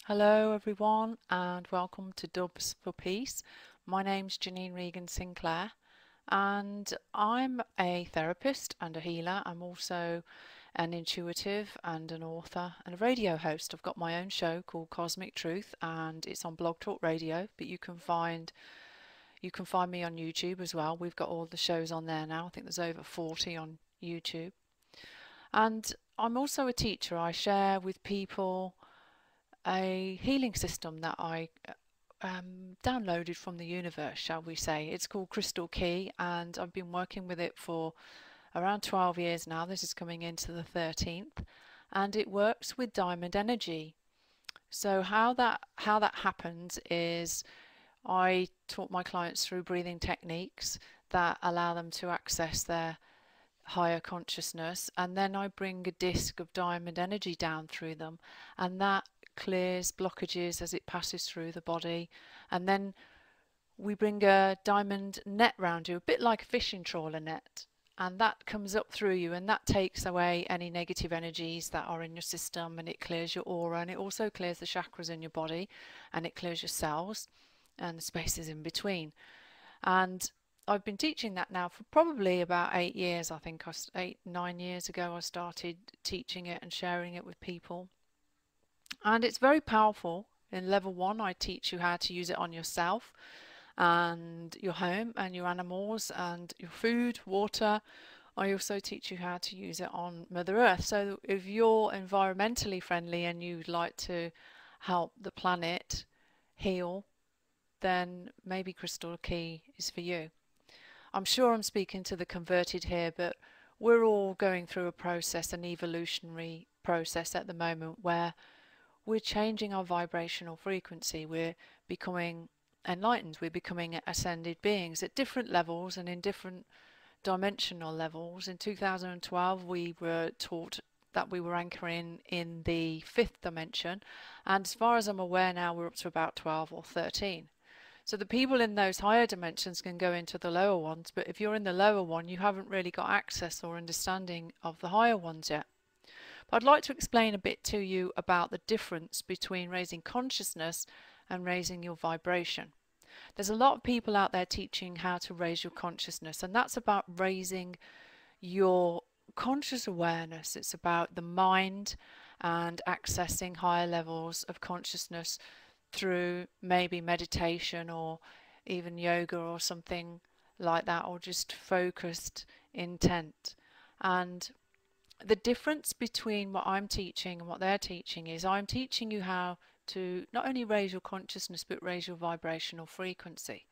Hello everyone and welcome to Dubs for Peace. My name's Janine Regan-Sinclair and I'm a therapist and a healer. I'm also an intuitive and an author and a radio host. I've got my own show called Cosmic Truth and it's on Blog Talk Radio, but you can find me on YouTube as well. We've got all the shows on there now. I think there's over 40 on YouTube. And I'm also a teacher. I share with people a healing system that I downloaded from the universe, shall we say. It's called Crystal Key, and I've been working with it for around 12 years now. This is coming into the 13th, and it works with diamond energy. So how that happens is I talk my clients through breathing techniques that allow them to access their higher consciousness, and then I bring a disc of diamond energy down through them, and that clears blockages as it passes through the body. And then we bring a diamond net round you, a bit like a fishing trawler net, and that comes up through you, and that takes away any negative energies that are in your system, and it clears your aura, and it also clears the chakras in your body, and it clears your cells and the spaces in between. And I've been teaching that now for probably about 8 years. I think 8, 9 years ago I started teaching it and sharing it with people. And it's very powerful. In level 1, I teach you how to use it on yourself and your home and your animals and your food, water. I also teach you how to use it on Mother Earth. So if you're environmentally friendly and you'd like to help the planet heal, then maybe Crystal Key is for you. I'm sure I'm speaking to the converted here, but we're all going through a process, an evolutionary process at the moment, where we're changing our vibrational frequency. We're becoming enlightened. We're becoming ascended beings at different levels and in different dimensional levels. In 2012, we were taught that we were anchoring in the 5th dimension, and as far as I'm aware now, we're up to about 12 or 13. So the people in those higher dimensions can go into the lower ones, but if you're in the lower one, you haven't really got access or understanding of the higher ones yet. But I'd like to explain a bit to you about the difference between raising consciousness and raising your vibration. There's a lot of people out there teaching how to raise your consciousness, and that's about raising your conscious awareness. It's about the mind and accessing higher levels of consciousness through maybe meditation or even yoga or something like that, or just focused intent. And the difference between what I'm teaching and what they're teaching is I'm teaching you how to not only raise your consciousness but raise your vibrational frequency.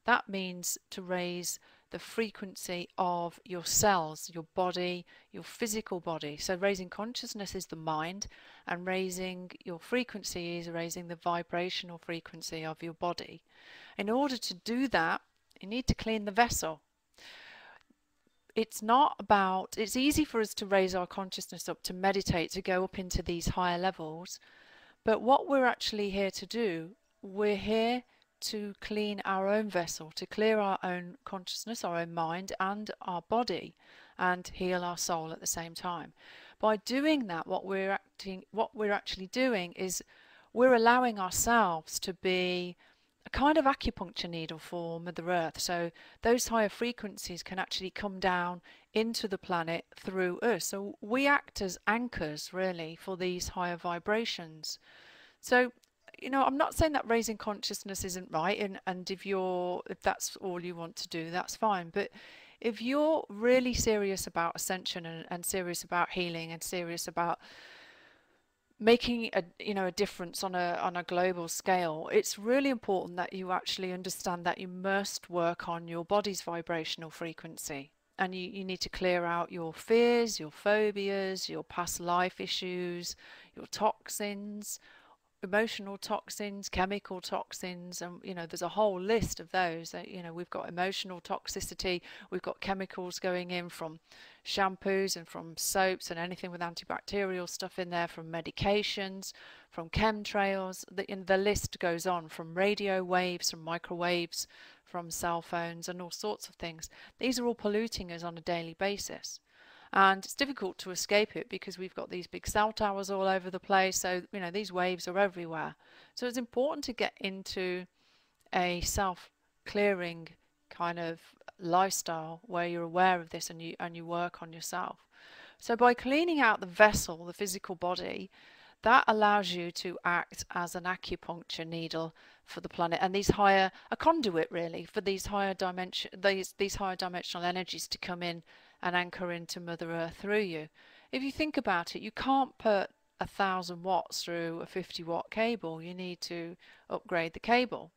That means to raise the frequency of your cells, your body, your physical body. So raising consciousness is the mind, and raising your frequency is raising the vibrational frequency of your body. In order to do that, you need to clean the vessel. It's easy for us to raise our consciousness up, to meditate, to go up into these higher levels. But what we're actually here to do, we're here to clean our own vessel, to clear our own consciousness, our own mind and our body, and heal our soul at the same time. By doing that, what we're actually doing is we're allowing ourselves to be a kind of acupuncture needle for Mother Earth. So those higher frequencies can actually come down into the planet through us. So we act as anchors really for these higher vibrations. So I'm not saying that raising consciousness isn't right, and if that's all you want to do, that's fine. But if you're really serious about ascension and serious about healing and serious about making a difference on a global scale, it's really important that you actually understand that you must work on your body's vibrational frequency. And you need to clear out your fears, your phobias, your past life issues, your toxins, emotional toxins, chemical toxins, and there's a whole list of those. We've got emotional toxicity, we've got chemicals going in from shampoos and from soaps and anything with antibacterial stuff in there, from medications, from chemtrails. The list goes on, from radio waves, from microwaves, from cell phones and all sorts of things. These are all polluting us on a daily basis. And it's difficult to escape it because we've got these big cell towers all over the place. So, you know, these waves are everywhere. So it's important to get into a self-clearing kind of lifestyle where you're aware of this and you work on yourself. So by cleaning out the vessel, the physical body, that allows you to act as an acupuncture needle for the planet, and a conduit really for these higher dimensional energies to come in and anchor into Mother Earth through you. If you think about it, you can't put 1,000 watts through a 50-watt cable. You need to upgrade the cable.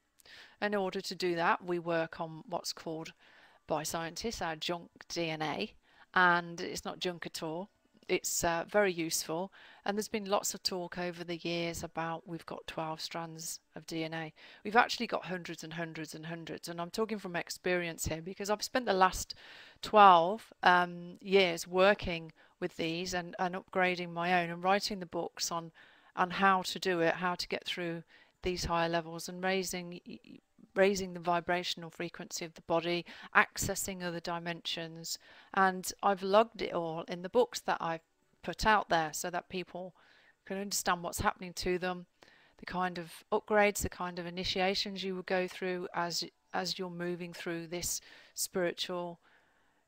In order to do that, we work on what's called by scientists our junk DNA, and it's not junk at all. It's very useful, and there's been lots of talk over the years about we've got 12 strands of DNA. We've actually got hundreds and hundreds and hundreds, and I'm talking from experience here because I've spent the last 12 years working with these and upgrading my own and writing the books on how to do it, how to get through these higher levels and raising the vibrational frequency of the body, accessing other dimensions, and I've logged it all in the books that I've put out there so that people can understand what's happening to them, the kind of upgrades, the kind of initiations you would go through as you're moving through this spiritual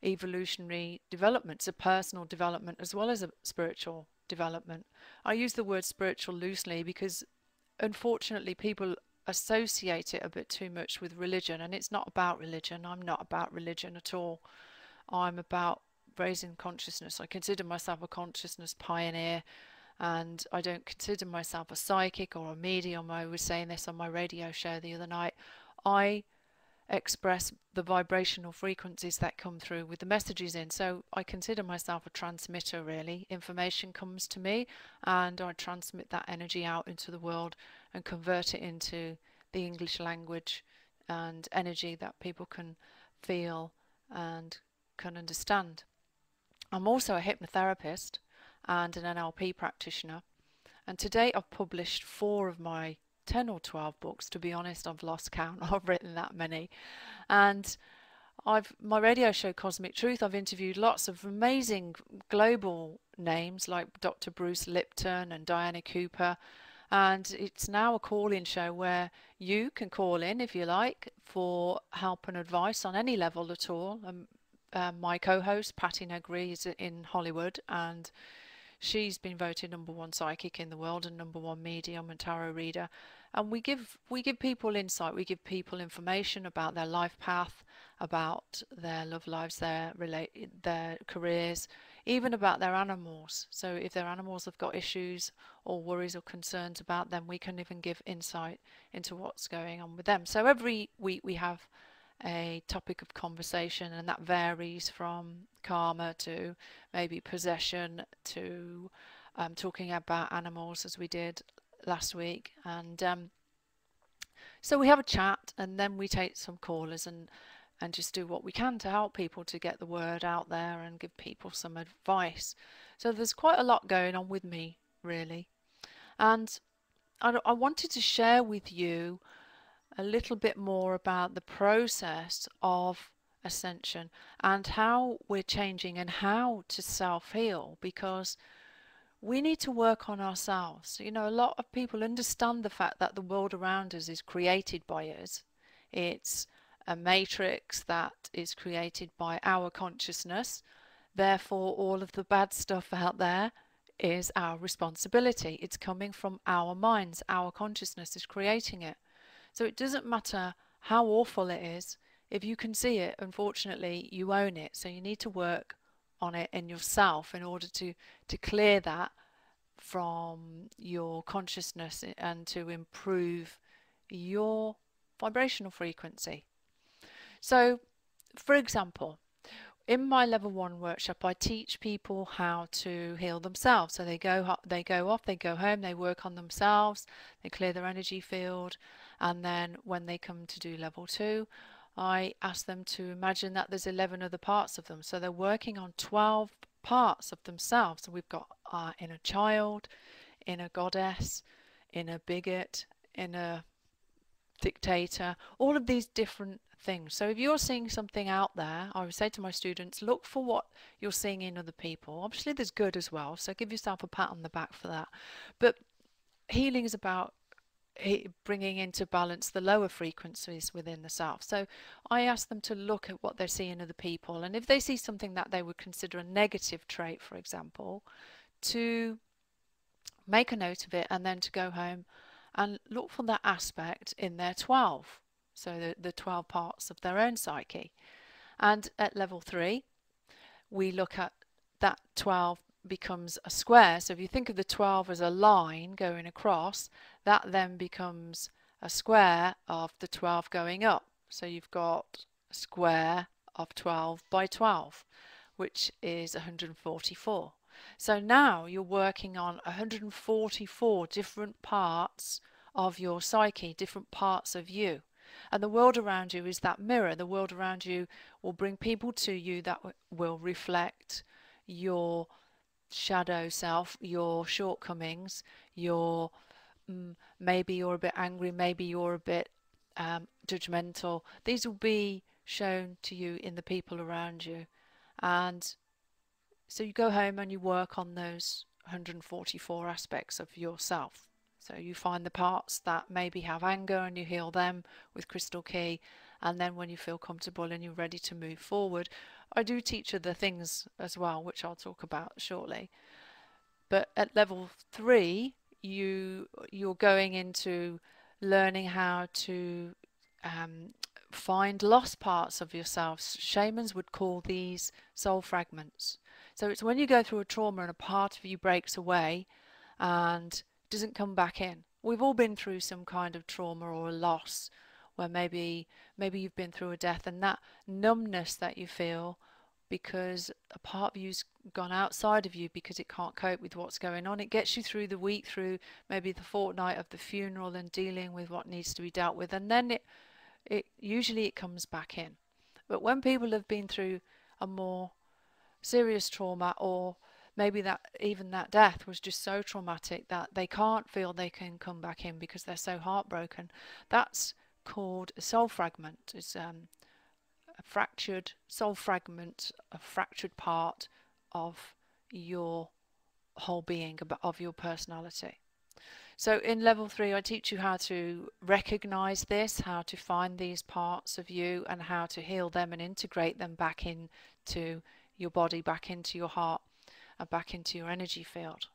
evolutionary development. It's a personal development as well as a spiritual development. I use the word spiritual loosely because unfortunately people associate it a bit too much with religion, and it's not about religion. I'm not about religion at all. I'm about raising consciousness. I consider myself a consciousness pioneer, and I don't consider myself a psychic or a medium. I was saying this on my radio show the other night. I express the vibrational frequencies that come through with the messages in. So I consider myself a transmitter really. Information comes to me and I transmit that energy out into the world and convert it into the English language and energy that people can feel and can understand. I'm also a hypnotherapist and an NLP practitioner, and to date I've published 4 of my 10 or 12 books. To be honest, I've lost count. I've written that many. And my radio show Cosmic Truth, I've interviewed lots of amazing global names like Dr. Bruce Lipton and Diana Cooper, and it's now a call-in show where you can call in if you like for help and advice on any level at all. My co-host Patty Negri is in Hollywood, and she's been voted #1 psychic in the world and #1 medium and tarot reader. And we give people insight, we give people information about their life path, about their love lives, their careers, even about their animals. So if their animals have got issues or worries or concerns about them, we can even give insight into what's going on with them. So every week we have a topic of conversation, and that varies from karma to maybe possession to talking about animals as we did last week. And so we have a chat, and then we take some callers and just do what we can to help people to get the word out there and give people some advice. So there's quite a lot going on with me really, and I wanted to share with you a little bit more about the process of ascension and how we're changing and how to self-heal, because we need to work on ourselves. You know, a lot of people understand the fact that the world around us is created by us. It's a matrix that is created by our consciousness. Therefore, all of the bad stuff out there is our responsibility. It's coming from our minds. Our consciousness is creating it. So it doesn't matter how awful it is. If you can see it, unfortunately, you own it. So you need to work on it in yourself in order to clear that from your consciousness and to improve your vibrational frequency. So, for example, in my level 1 workshop, I teach people how to heal themselves. So they go home, they work on themselves, they clear their energy field, and then when they come to do level 2, I ask them to imagine that there's 11 other parts of them. So they're working on 12 parts of themselves. So we've got inner child, inner goddess, inner bigot, inner dictator, all of these different things. So if you're seeing something out there, I would say to my students, look for what you're seeing in other people. Obviously there's good as well, so give yourself a pat on the back for that. But healing is about bringing into balance the lower frequencies within the self. So I ask them to look at what they're seeing in other people, and if they see something that they would consider a negative trait, for example, to make a note of it and then to go home and look for that aspect in their 12, so the 12 parts of their own psyche. And at level 3 we look at that 12 becomes a square. So if you think of the 12 as a line going across, that then becomes a square of the 12 going up. So you've got a square of 12 by 12, which is 144. So now you're working on 144 different parts of your psyche, different parts of you. And the world around you is that mirror. The world around you will bring people to you that will reflect your shadow self, your shortcomings, your maybe you're a bit angry, maybe you're a bit judgmental. These will be shown to you in the people around you. And so you go home and you work on those 144 aspects of yourself. So you find the parts that maybe have anger and you heal them with Crystal Key. And then when you feel comfortable and you're ready to move forward, I do teach other things as well, which I'll talk about shortly. But at level 3, you're going into learning how to find lost parts of yourself. Shamans would call these soul fragments. So it's when you go through a trauma and a part of you breaks away and doesn't come back in. We've all been through some kind of trauma or a loss where maybe you've been through a death, and that numbness that you feel because a part of you's gone outside of you because it can't cope with what's going on. It gets you through the week, through maybe the fortnight of the funeral and dealing with what needs to be dealt with, and then it usually comes back in. But when people have been through a more serious trauma, or maybe that even that death was just so traumatic that they can't feel they can come back in because they're so heartbroken, that's called a soul fragment. It's a fractured soul fragment, a fractured part of your whole being, of your personality. So in level 3 I teach you how to recognize this, how to find these parts of you and how to heal them and integrate them back into your body, back into your heart and back into your energy field.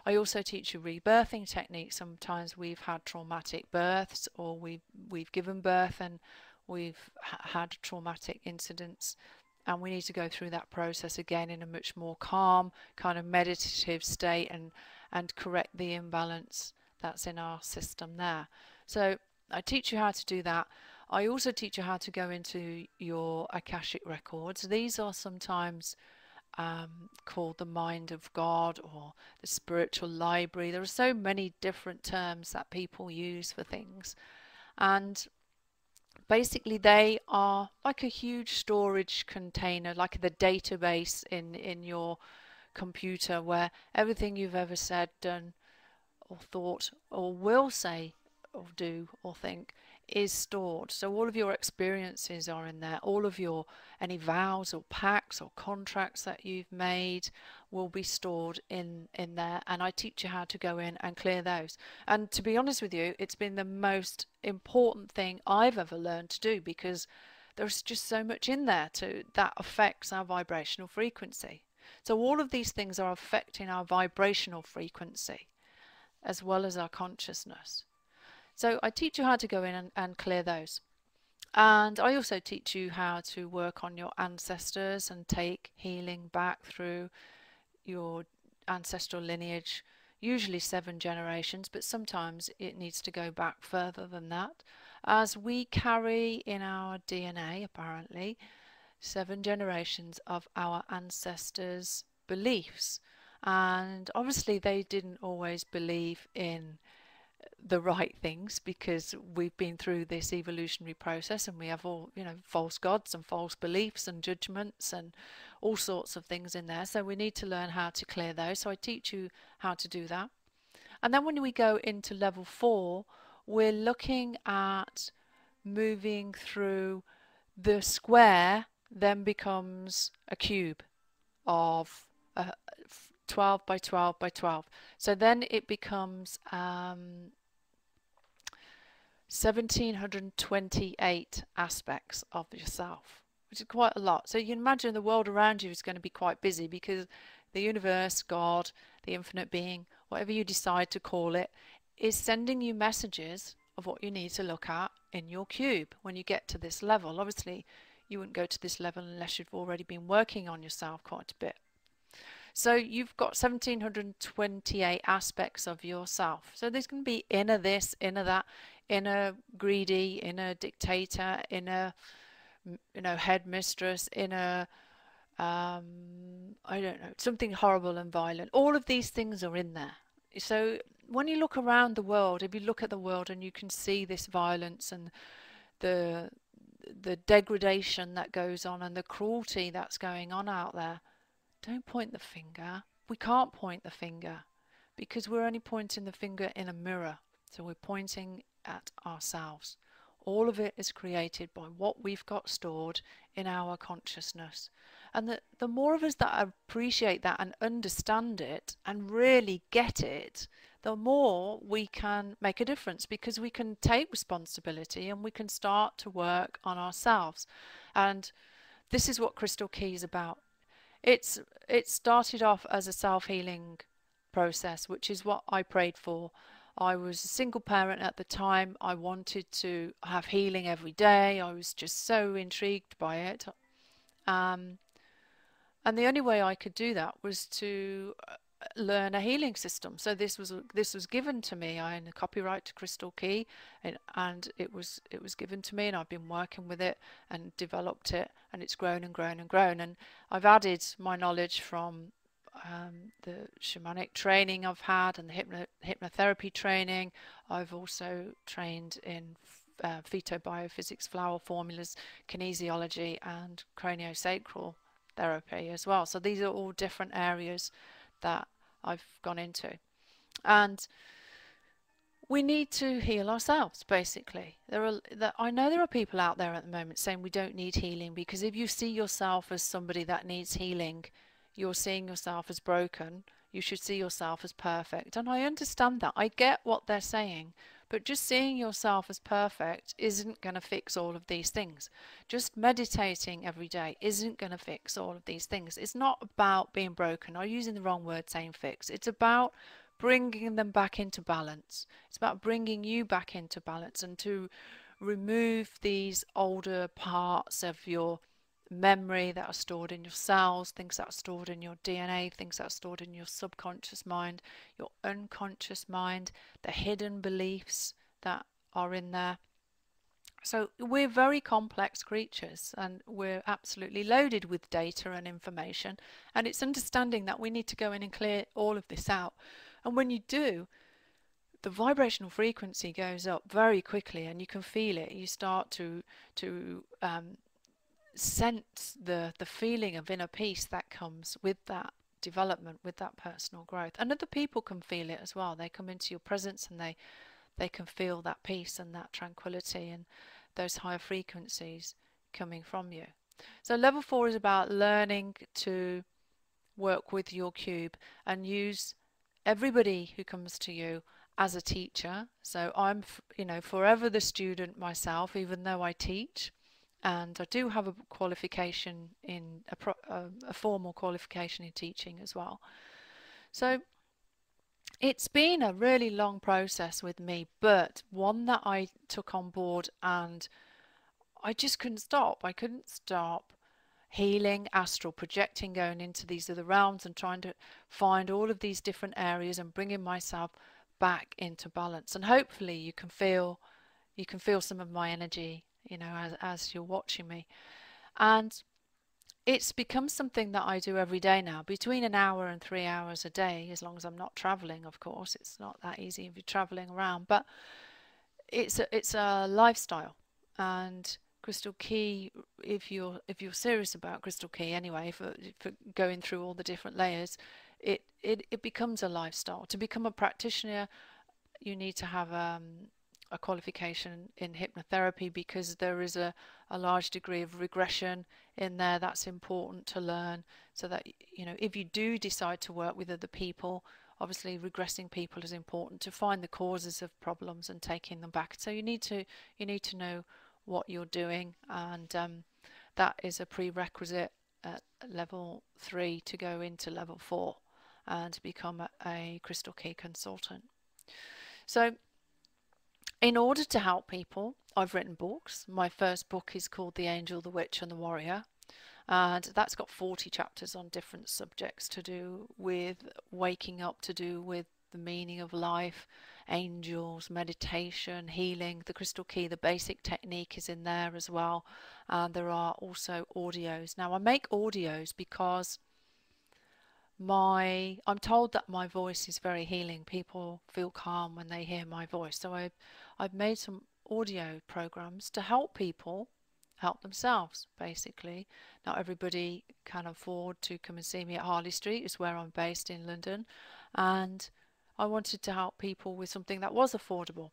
I also teach you rebirthing techniques. Sometimes we've had traumatic births, or we've given birth and we've had traumatic incidents, and we need to go through that process again in a much more calm kind of meditative state and correct the imbalance that's in our system there. So I teach you how to do that. I also teach you how to go into your Akashic records. These are sometimes called the mind of God or the spiritual library. There are so many different terms that people use for things, and basically they are like a huge storage container, like the database in your computer, where everything you've ever said, done or thought or will say or do or think is stored. So all of your experiences are in there. All of your any vows or pacts or contracts that you've made will be stored in there, and I teach you how to go in and clear those. And to be honest with you, it's been the most important thing I've ever learned to do, because there's just so much in there that affects our vibrational frequency. So all of these things are affecting our vibrational frequency as well as our consciousness. So I teach you how to go in and clear those. And I also teach you how to work on your ancestors and take healing back through your ancestral lineage, usually 7 generations, but sometimes it needs to go back further than that, as we carry in our DNA, apparently, 7 generations of our ancestors' beliefs. And obviously they didn't always believe in the right things, because we've been through this evolutionary process and we have all, false gods and false beliefs and judgments and all sorts of things in there. So we need to learn how to clear those. So I teach you how to do that. And then when we go into level 4, we're looking at moving through the square then becomes a cube of 12 by 12 by 12. So then it becomes 1728 aspects of yourself, which is quite a lot. So you can imagine the world around you is going to be quite busy, because the universe, God, the infinite being, whatever you decide to call it, is sending you messages of what you need to look at in your cube when you get to this level. Obviously, you wouldn't go to this level unless you've already been working on yourself quite a bit. So you've got 1728 aspects of yourself. So there's going to be inner this, inner that, inner greedy, inner dictator, inner, headmistress, inner, I don't know, something horrible and violent. All of these things are in there. So when you look around the world, if you look at the world and you can see this violence and the degradation that goes on and the cruelty that's going on out there, don't point the finger. We can't point the finger, because we're only pointing the finger in a mirror. So we're pointing at ourselves. All of it is created by what we've got stored in our consciousness. And the more of us that appreciate that and understand it and really get it, the more we can make a difference, because we can take responsibility and we can start to work on ourselves. And this is what Crystal Key is about. It started off as a self-healing process, which is what I prayed for. I was a single parent at the time. I wanted to have healing every day. I was just so intrigued by it. And the only way I could do that was to learn a healing system. So this was given to me. I own a copyright to Crystal Key, and it was given to me, and I've been working with it and developed it, and it's grown and grown and grown. And I've added my knowledge from the shamanic training I've had and the hypnotherapy training. I've also trained in phytobiophysics, flower formulas, kinesiology, and craniosacral therapy as well. So these are all different areas that I've gone into. And we need to heal ourselves, basically. I know there are people out there at the moment saying we don't need healing, because if you see yourself as somebody that needs healing, you're seeing yourself as broken. You should see yourself as perfect. And I understand that. I get what they're saying. But just seeing yourself as perfect isn't going to fix all of these things. Just meditating every day isn't going to fix all of these things. It's not about being broken. I'm using the wrong word saying fix. It's about bringing them back into balance. It's about bringing you back into balance, and to remove these older parts of your memory that are stored in your cells, things that are stored in your DNA, things that are stored in your subconscious mind, your unconscious mind, the hidden beliefs that are in there. So we're very complex creatures, and we're absolutely loaded with data and information, and it's understanding that we need to go in and clear all of this out. And when you do, the vibrational frequency goes up very quickly, and you can feel it. You start to sense the feeling of inner peace that comes with that development, with that personal growth. And other people can feel it as well. They come into your presence and they can feel that peace and that tranquility and those higher frequencies coming from you. So level 4 is about learning to work with your cube and use everybody who comes to you as a teacher. So I'm forever the student myself, even though I teach. And I do have a qualification in a formal qualification in teaching as well. So it's been a really long process with me, but one that I took on board, and I just couldn't stop. I couldn't stop healing, astral projecting, going into these other realms and trying to find all of these different areas and bringing myself back into balance. And hopefully you can feel some of my energy, as you're watching me. And it's become something that I do every day now, between an hour and 3 hours a day, as long as I'm not traveling, of course. It's not that easy if you're traveling around, but it's a lifestyle. And Crystal Key, if you're serious about Crystal Key anyway, for going through all the different layers, it becomes a lifestyle. To become a practitioner, you need to have a qualification in hypnotherapy because there is a large degree of regression in there that's important to learn, so that if you do decide to work with other people, obviously regressing people is important to find the causes of problems and taking them back. So you need to know what you're doing, and that is a prerequisite at level 3 to go into level 4 and to become a crystal key consultant. So in order to help people, I've written books. My first book is called The Angel, the Witch and the Warrior, and that's got 40 chapters on different subjects to do with waking up, to do with the meaning of life, angels, meditation, healing, the crystal key, the basic technique is in there as well. And there are also audios. Now I make audios because I'm told that my voice is very healing. People feel calm when they hear my voice. So I've made some audio programs to help people help themselves, basically. Not everybody can afford to come and see me at Harley Street, is where I'm based in London, and I wanted to help people with something that was affordable.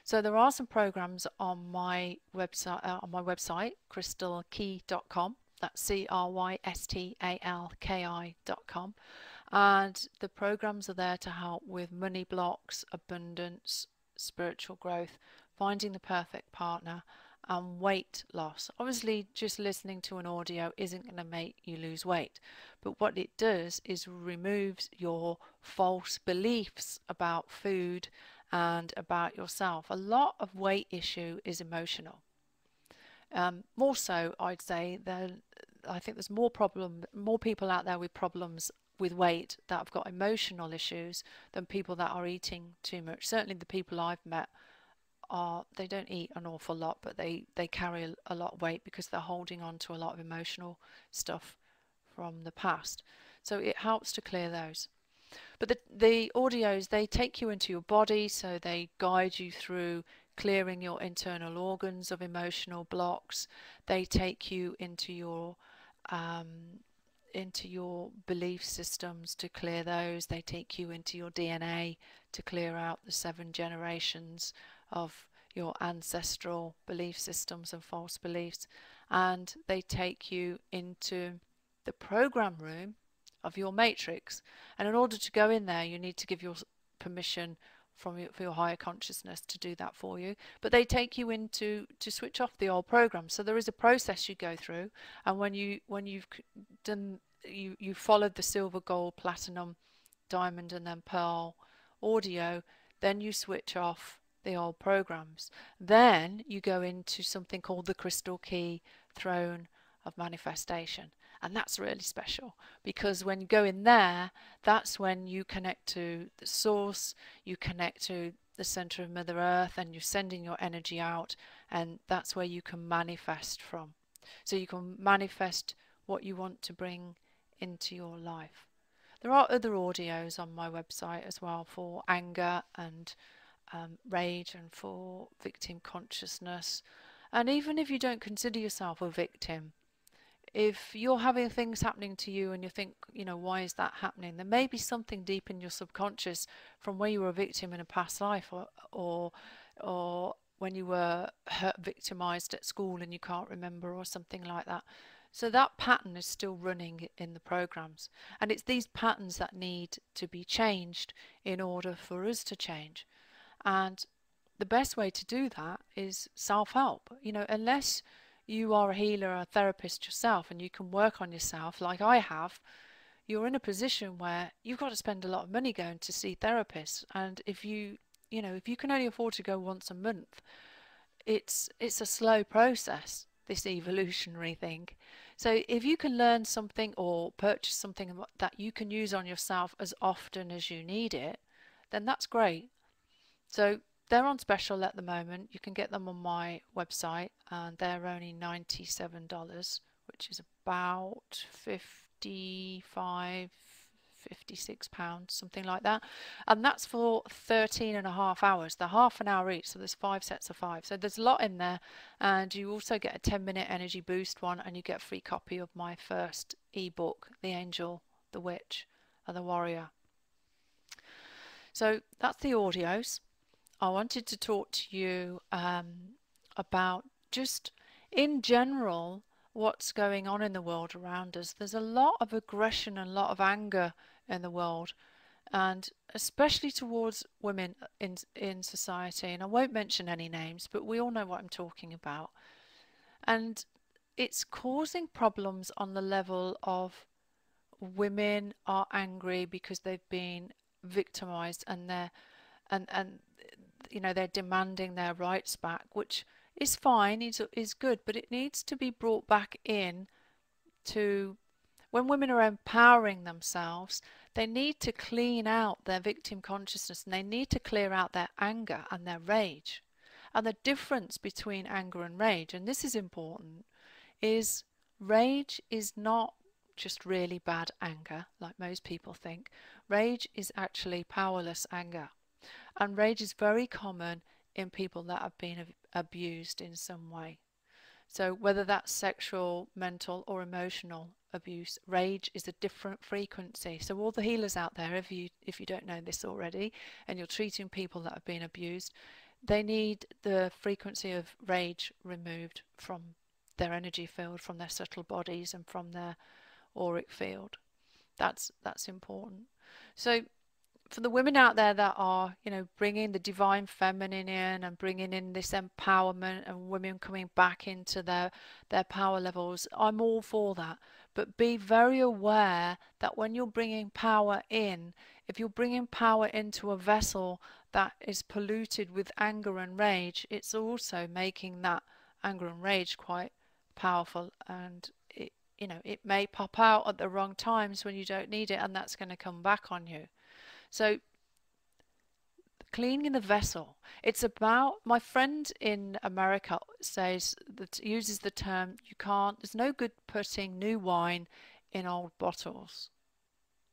So there are some programs on my website, crystalkey.com. That's crystalki.com, and the programs are there to help with money blocks, abundance, spiritual growth, finding the perfect partner, and weight loss. Obviously, just listening to an audio isn't going to make you lose weight, but what it does is removes your false beliefs about food and about yourself. A lot of weight issue is emotional. More so, I'd say, I think there's more people out there with problems with weight that have got emotional issues than people that are eating too much. Certainly the people I've met they don't eat an awful lot, but they carry a lot of weight because they're holding on to a lot of emotional stuff from the past. So it helps to clear those. But the audios, they take you into your body, so they guide you through clearing your internal organs of emotional blocks. They take you into your belief systems to clear those. They take you into your DNA to clear out the 7 generations of your ancestral belief systems and false beliefs. And they take you into the program room of your matrix. And in order to go in there, you need to give your permission for your higher consciousness to do that for you. But they take you into to switch off the old program. So there is a process you go through, and when you've done you followed the silver, gold, platinum, diamond, and then pearl audio, then you switch off the old programs. Then you go into something called the crystal key throne of manifestation. And that's really special, because when you go in there, that's when you connect to the source, you connect to the center of Mother Earth, and you're sending your energy out, and that's where you can manifest from. So you can manifest what you want to bring into your life. There are other audios on my website as well for anger and rage, and for victim consciousness. And even if you don't consider yourself a victim, if you're having things happening to you and you think, why is that happening? There may be something deep in your subconscious from where you were a victim in a past life, or when you were victimized at school and you can't remember, or something like that. So that pattern is still running in the programs, and it's these patterns that need to be changed in order for us to change. And the best way to do that is self-help. Unless you are a healer or a therapist yourself and you can work on yourself like I have, you're in a position where you've got to spend a lot of money going to see therapists. And if you can only afford to go once a month, it's a slow process, this evolutionary thing. So if you can learn something or purchase something that you can use on yourself as often as you need it, then that's great. So they're on special at the moment. You can get them on my website, and they're only $97, which is about 55, 56 pounds, something like that. And that's for 13.5 hours. They're half an hour each, so there's 5 sets of 5. So there's a lot in there, and you also get a 10-minute energy boost one, and you get a free copy of my first ebook, The Angel, the Witch, and the Warrior. So that's the audios. I wanted to talk to you about just in general what's going on in the world around us. There's a lot of aggression and a lot of anger in the world, and especially towards women in society. And I won't mention any names, but we all know what I'm talking about. And it's causing problems on the level of women are angry because they've been victimized, and and they're demanding their rights back, which is fine, is good, but it needs to be brought back in to when women are empowering themselves. They need to clean out their victim consciousness, and they need to clear out their anger and their rage. And the difference between anger and rage, and this is important, is rage is not just really bad anger like most people think. Rage is actually powerless anger. And rage is very common in people that have been abused in some way. So whether that's sexual, mental, or emotional abuse, rage is a different frequency. So all the healers out there, if you don't know this already, and you're treating people that have been abused, they need the frequency of rage removed from their energy field, from their subtle bodies, and from their auric field. That's important. So for the women out there that are, bringing the divine feminine in and bringing in this empowerment and women coming back into their power levels, I'm all for that. But be very aware that when you're bringing power in, if you're bringing power into a vessel that is polluted with anger and rage, it's also making that anger and rage quite powerful, and it may pop out at the wrong times when you don't need it, and that's going to come back on you. So cleaning the vessel, it's about, my friend in America says, that uses the term, there's no good putting new wine in old bottles.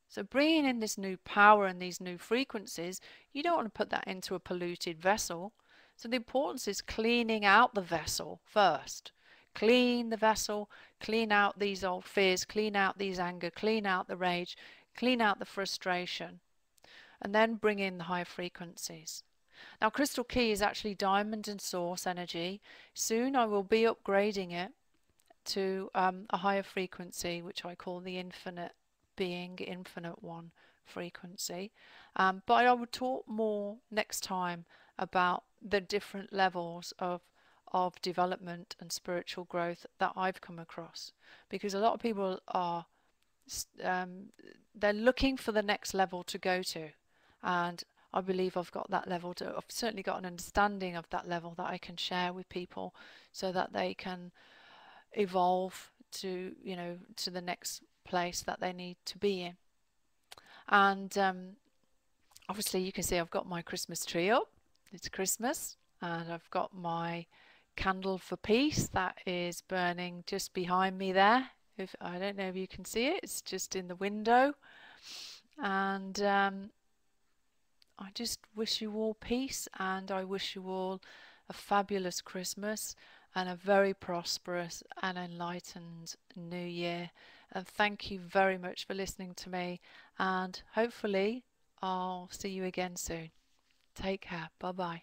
So bringing in this new power and these new frequencies, you don't want to put that into a polluted vessel. So the importance is cleaning out the vessel first. Clean the vessel, clean out these old fears, clean out these anger, clean out the rage, clean out the frustration, and then bring in the higher frequencies. Now, crystal key is actually diamond and source energy. Soon I will be upgrading it to a higher frequency, which I call the infinite being, infinite one frequency. But I will talk more next time about the different levels of development and spiritual growth that I've come across, because a lot of people are they're looking for the next level to go to, and I believe I've got that level I've certainly got an understanding of that level that I can share with people so that they can evolve to to the next place that they need to be in. And obviously you can see I've got my Christmas tree up. It's Christmas, and I've got my candle for peace that is burning just behind me there. If I don't know if you can see it, it's just in the window. And I just wish you all peace, and I wish you all a fabulous Christmas and a very prosperous and enlightened new year. And thank you very much for listening to me, and hopefully I'll see you again soon. Take care. Bye bye.